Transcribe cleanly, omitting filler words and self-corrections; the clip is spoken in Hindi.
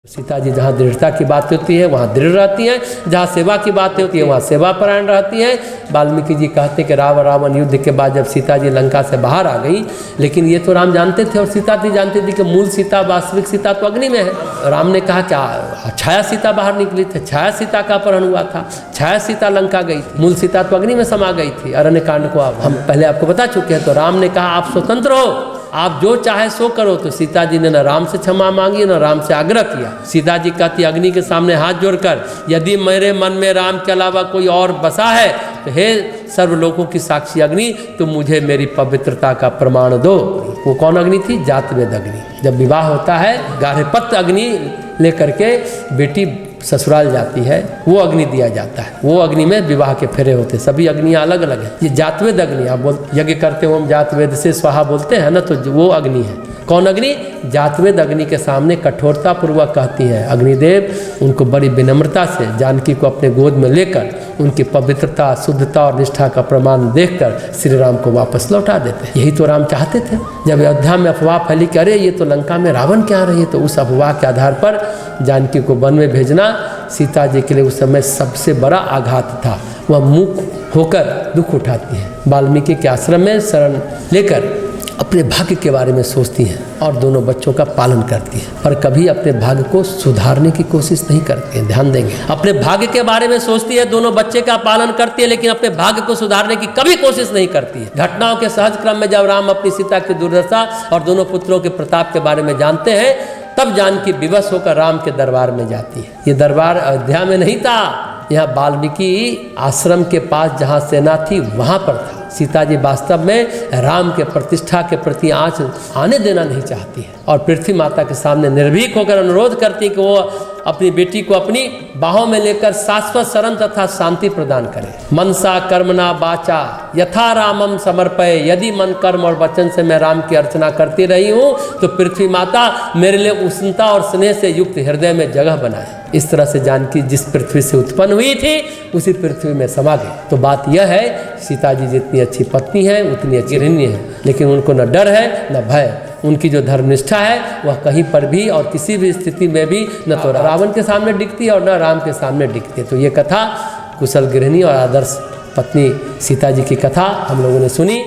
सीता जी जहाँ दृढ़ता की बात होती है वहाँ दृढ़ रहती हैं, जहाँ सेवा की बातें होती है वहाँ सेवा परायण रहती हैं। वाल्मीकि जी कहते हैं कि रावण युद्ध के बाद जब सीता जी लंका से बाहर आ गई, लेकिन ये तो राम जानते थे और सीता जी जानती थी कि मूल सीता, वास्तविक सीता तो अग्नि में है। राम ने कहा क्या छाया सीता बाहर निकली थी, छाया सीता का अपहरण हुआ था, छाया सीता लंका गई थी, मूल सीता तो अग्नि में समा गई थी। अरण्य कांड को हम पहले आपको बता चुके हैं। तो राम ने कहा आप स्वतंत्र हो, आप जो चाहे सो करो। तो सीता जी ने न राम से क्षमा मांगी न राम से आग्रह किया। सीता जी कहती अग्नि के सामने हाथ जोड़कर, यदि मेरे मन में राम के अलावा कोई और बसा है तो हे सर्वलोकों की साक्षी अग्नि, तुम मुझे मेरी पवित्रता का प्रमाण दो। वो कौन अग्नि थी? जातवेद अग्नि। जब विवाह होता है गार्हपत्य अग्नि लेकर के बेटी ससुराल जाती है, वो अग्नि दिया जाता है। वो अग्नि में विवाह के फेरे होते, सभी अग्नियाँ अलग अलग है। ये जातवेद अग्नि, आप यज्ञ करते हो हम जातवेद से स्वाहा बोलते हैं ना, तो वो अग्नि है। कौन अग्नि? जातवेद अग्नि के सामने कठोरता पूर्वक कहती है अग्निदेव उनको बड़ी विनम्रता से जानकी को अपने गोद में लेकर उनकी पवित्रता, शुद्धता और निष्ठा का प्रमाण देखकर श्री राम को वापस लौटा देते हैं। यही तो राम चाहते थे। जब अयोध्या में अफवाह फैली कि अरे ये तो लंका में रावण क्या रही है, तो उस अफवाह के आधार पर जानकी को वन में भेजना सीता जी के लिए उस समय सबसे बड़ा आघात था। वह मुख होकर दुख उठाती है, वाल्मीकि के आश्रम में शरण लेकर अपने भाग्य के बारे में सोचती हैं और दोनों बच्चों का पालन करती हैं, पर कभी अपने भाग्य को सुधारने की कोशिश नहीं करती हैं। ध्यान देंगे, अपने भाग्य के बारे में सोचती है, दोनों बच्चे का पालन करती है, लेकिन अपने भाग्य को सुधारने की कभी कोशिश नहीं करती है। घटनाओं के सहज क्रम में जब राम अपनी सीता की दुर्दशा और दोनों पुत्रों के प्रताप के बारे में जानते हैं, तब जानकी विवश होकर राम के दरबार में जाती है। ये दरबार अयोध्या में नहीं था, यहाँ वाल्मीकि आश्रम के पास जहाँ सेना थी वहाँ पर था। सीता जी वास्तव में राम के प्रतिष्ठा के प्रति आँच आने देना नहीं चाहती है और पृथ्वी माता के सामने निर्भीक होकर अनुरोध करती कि वो अपनी बेटी को अपनी बाहों में लेकर शाश्वत शरण तथा शांति प्रदान करे। मनसा कर्मणा वाचा यथा रामम समर्पय, यदि मन, कर्म और वचन से मैं राम की अर्चना करती रही हूँ तो पृथ्वी माता मेरे लिए उष्णता और स्नेह से युक्त हृदय में जगह बनाए। इस तरह से जानकी जिस पृथ्वी से उत्पन्न हुई थी उसी पृथ्वी में समा गई। तो बात यह है, सीता जी जितनी अच्छी पत्नी है उतनी अच्छी गृहिणी है, लेकिन उनको न डर है न भय। उनकी जो धर्मनिष्ठा है वह कहीं पर भी और किसी भी स्थिति में भी न तो रावण के सामने दिखती है और न राम के सामने दिखती है। तो ये कथा कुशल गृहिणी और आदर्श पत्नी सीता जी की कथा हम लोगों ने सुनी।